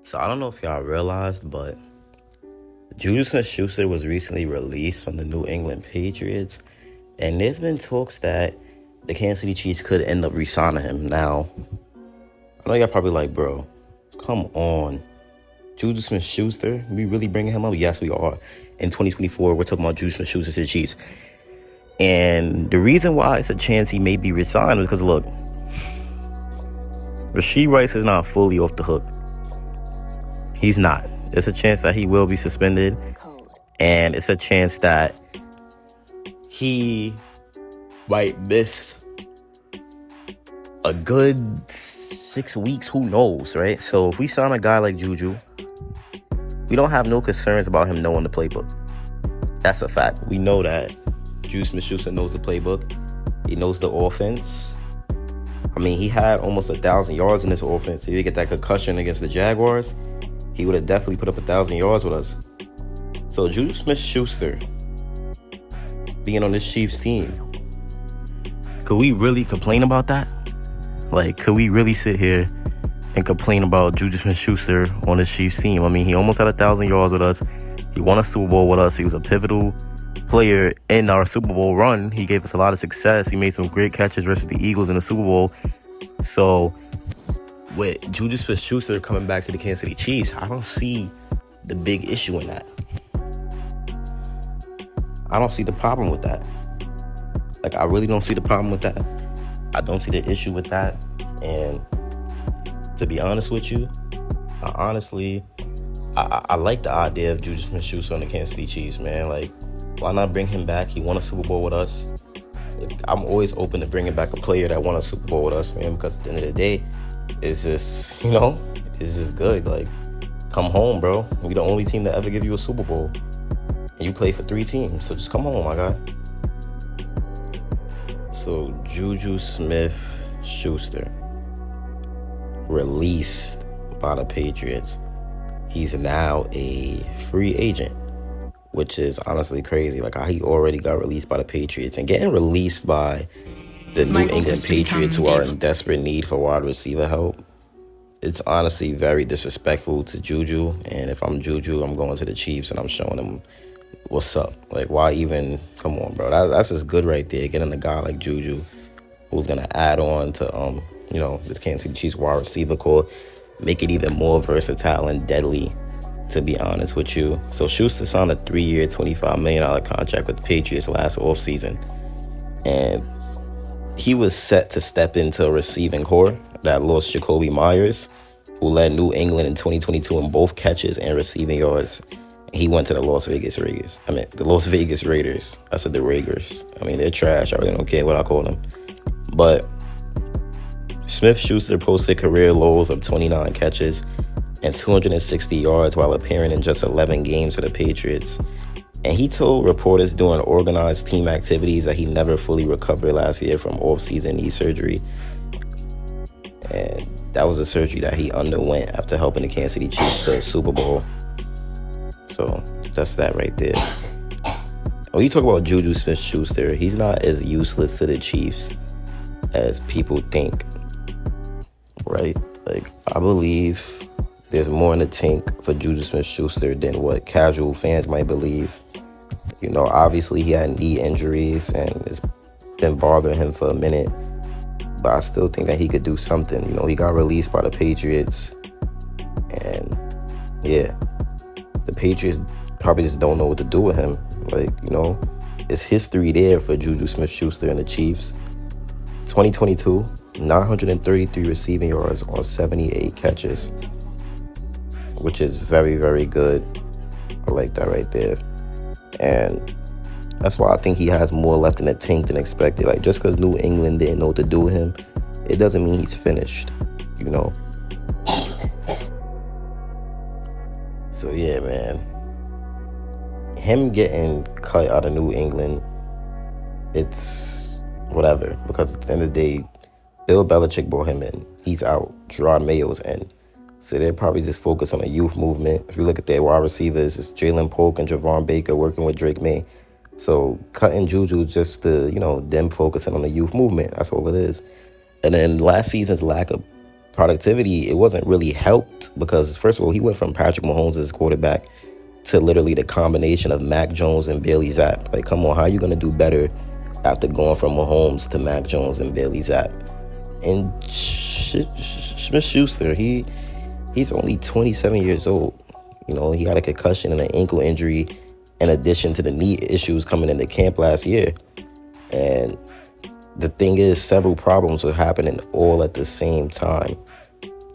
So I don't know if y'all realized, but JuJu Smith-Schuster was recently released from the New England Patriots, and there's been talks that the Kansas City Chiefs could end up re-signing him. Now, I know y'all probably like, bro, come on. JuJu Smith-Schuster, we really bringing him up? Yes, we are. In 2024, we're talking about JuJu Smith-Schuster to the Chiefs. And the reason why it's a chance he may be re-signed is because, look, Rashee Rice is not fully off the hook. He's not. There's a chance that he will be suspended. And it's a chance that he might miss a good 6 weeks. Who knows, right? So if we sign a guy like Juju, we don't have no concerns about him knowing the playbook. That's a fact. We know that JuJu Smith-Schuster knows the playbook. He knows the offense. I mean, he had almost 1,000 yards in this offense. If he get that concussion against the Jaguars, he would have definitely put up 1,000 yards with us. So JuJu Smith-Schuster being on this Chiefs team, could we really complain about that? Like, could we really sit here and complain about JuJu Smith-Schuster on this Chiefs team? I mean, he almost had 1,000 yards with us. He won a Super Bowl with us. He was a pivotal player in our Super Bowl run. He gave us a lot of success. He made some great catches versus the Eagles in the Super Bowl. So with JuJu Smith-Schuster coming back to the Kansas City Chiefs, I don't see the big issue in that. I don't see the problem with that. Like, I really don't see the problem with that. I don't see the issue with that. And to be honest with you, I like the idea of JuJu Smith-Schuster on the Kansas City Chiefs, man. Like, why not bring him back? He won a Super Bowl with us. Like, I'm always open to bringing back a player that won a Super Bowl with us, man, because at the end of the day, it's just, it's just good. Like, come home, bro. We the only team that ever give you a Super Bowl. And you play for 3 teams, so just come home, my guy. So, JuJu Smith-Schuster, released by the Patriots. He's now a free agent, which is honestly crazy. Like, he already got released by the Patriots, and getting released by the New England Patriots, who are in desperate need for wide receiver help, it's honestly very disrespectful to Juju. And if I'm Juju, I'm going to the Chiefs and I'm showing them what's up. Like, why even? Come on, bro. That's just good right there. Getting a guy like Juju, who's gonna add on to the Kansas City Chiefs wide receiver core, make it even more versatile and deadly, to be honest with you. So Schuster signed a 3-year, $25 million contract with the Patriots last offseason. And he was set to step into a receiving core that lost Jacoby Myers, who led New England in 2022 in both catches and receiving yards. He went to the Las Vegas Raiders. The Las Vegas Raiders. I said the Raiders. They're trash. I really don't care what I call them. But Smith-Schuster posted career lows of 29 catches and 260 yards while appearing in just 11 games for the Patriots. And he told reporters during organized team activities that he never fully recovered last year from off-season knee surgery. And that was a surgery that he underwent after helping the Kansas City Chiefs to the Super Bowl. So that's that right there. When you talk about JuJu Smith-Schuster, he's not as useless to the Chiefs as people think, right? Like, I believe there's more in the tank for JuJu Smith-Schuster than what casual fans might believe. Obviously he had knee injuries and it's been bothering him for a minute, but I still think that he could do something. He got released by the Patriots, and yeah, the Patriots probably just don't know what to do with him. Like, it's history there for JuJu Smith-Schuster and the Chiefs. 2022, 933 receiving yards on 78 catches, which is very, very good. I like that right there. And that's why I think he has more left in the tank than expected. Like, just because New England didn't know what to do with him, it doesn't mean he's finished, So, yeah, man. Him getting cut out of New England, it's whatever. Because at the end of the day, Bill Belichick brought him in. He's out. Gerard Mayo's in. So they're probably just focused on the youth movement. If you look at their wide receivers, it's Jalen Polk and Javon Baker working with Drake May. So cutting Juju just to, them focusing on the youth movement. That's all it is. And then last season's lack of productivity, it wasn't really helped because, first of all, he went from Patrick Mahomes as quarterback to literally the combination of Mac Jones and Bailey Zapp. Like, come on, how are you going to do better after going from Mahomes to Mac Jones and Bailey Zapp? And Smith-Schuster, he's only 27 years old. You know, he had a concussion and an ankle injury in addition to the knee issues coming into camp last year. And the thing is, several problems were happening all at the same time.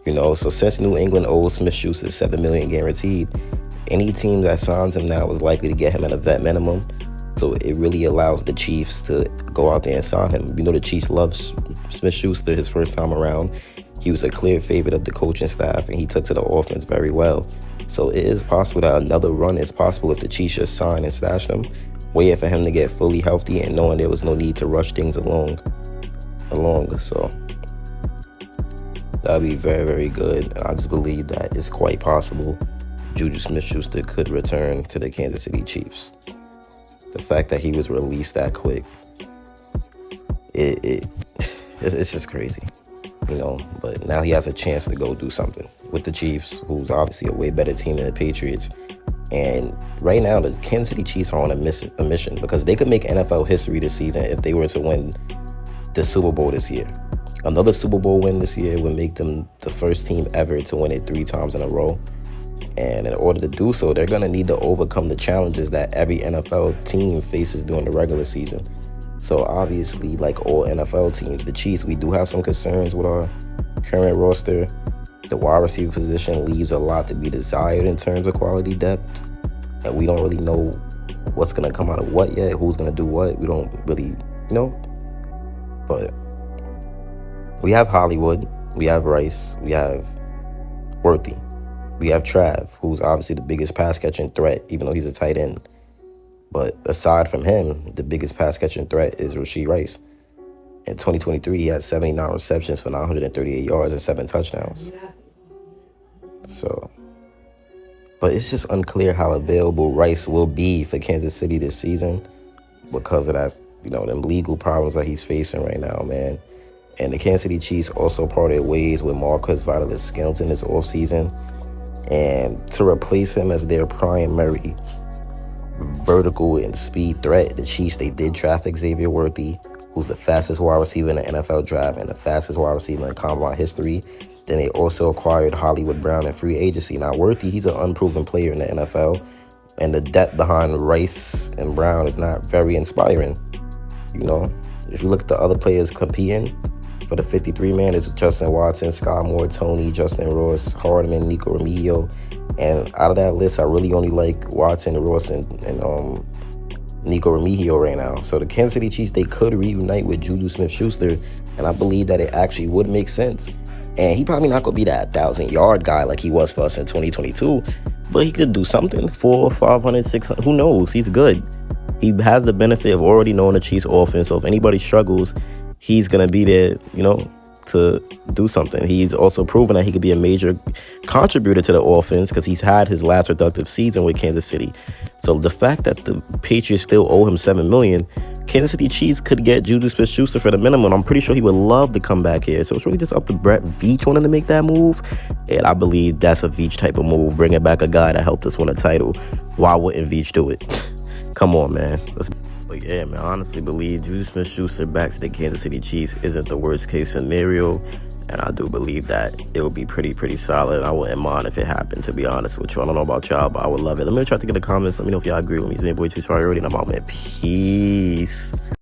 You know, so since New England owes Smith-Schuster $7 million guaranteed, any team that signs him now is likely to get him at a vet minimum. So it really allows the Chiefs to go out there and sign him. You know, the Chiefs love Smith-Schuster his first time around. He was a clear favorite of the coaching staff, and he took to the offense very well. So it is possible that another run is possible if the Chiefs just sign and stash him, waiting for him to get fully healthy and knowing there was no need to rush things along. So that would be very, very good. I just believe that it's quite possible JuJu Smith-Schuster could return to the Kansas City Chiefs. The fact that he was released that quick, it's just crazy, you know. But now he has a chance to go do something with the Chiefs, who's obviously a way better team than the Patriots. And right now, the Kansas City Chiefs are on a mission because they could make NFL history this season if they were to win the Super Bowl this year. Another Super Bowl win this year would make them the first team ever to win it 3 times in a row. And in order to do so, they're going to need to overcome the challenges that every NFL team faces during the regular season. So obviously, like all NFL teams, the Chiefs, we do have some concerns with our current roster. The wide receiver position leaves a lot to be desired in terms of quality depth. And we don't really know what's going to come out of what yet, who's going to do what. We don't really know. But we have Hollywood, we have Rice, we have Worthy. We have Trav, who's obviously the biggest pass-catching threat, even though he's a tight end. But aside from him, the biggest pass-catching threat is Rashee Rice. In 2023, he had 79 receptions for 938 yards and 7 touchdowns. So, but it's just unclear how available Rice will be for Kansas City this season because of that, you know, them legal problems that he's facing right now, man. And the Kansas City Chiefs also parted ways with Marquez Valdes-Scantling this offseason. And to replace him as their primary vertical and speed threat, the Chiefs, they did draft Xavier Worthy, who's the fastest wide receiver in the NFL draft and the fastest wide receiver in combine history. Then they also acquired Hollywood Brown in free agency. Now, Worthy, he's an unproven player in the NFL, and the depth behind Rice and Brown is not very inspiring. You know, if you look at the other players competing for the 53-man, it's Justin Watson, Scott Moore, Tony, Justin Ross, Hardman, Nico Remigio. And out of that list, I really only like Watson, Ross, and Nico Remigio right now. So the Kansas City Chiefs, they could reunite with JuJu Smith-Schuster, and I believe that it actually would make sense. And he probably not going to be that 1,000-yard guy like he was for us in 2022, but he could do something, 400, 500, 600, who knows? He's good. He has the benefit of already knowing the Chiefs' offense, so if anybody struggles, he's going to be there, you know, to do something. He's also proven that he could be a major contributor to the offense because he's had his last productive season with Kansas City. So the fact that the Patriots still owe him $7 million, Kansas City Chiefs could get JuJu Smith-Schuster for the minimum. I'm pretty sure he would love to come back here. So it's really just up to Brett Veach wanting to make that move. And I believe that's a Veach type of move, bringing back a guy that helped us win a title. Why wouldn't Veach do it? Come on, man. But yeah, man, I honestly believe JuJu Smith-Schuster back to the Kansas City Chiefs isn't the worst case scenario. And I do believe that it would be pretty solid. I wouldn't mind if it happened, to be honest with you. I don't know about y'all, but I would love it. Let me try to get in the comments. Let me know if y'all agree with me. It's me, boy, Chiefs Priority, and I'm out, man. Peace.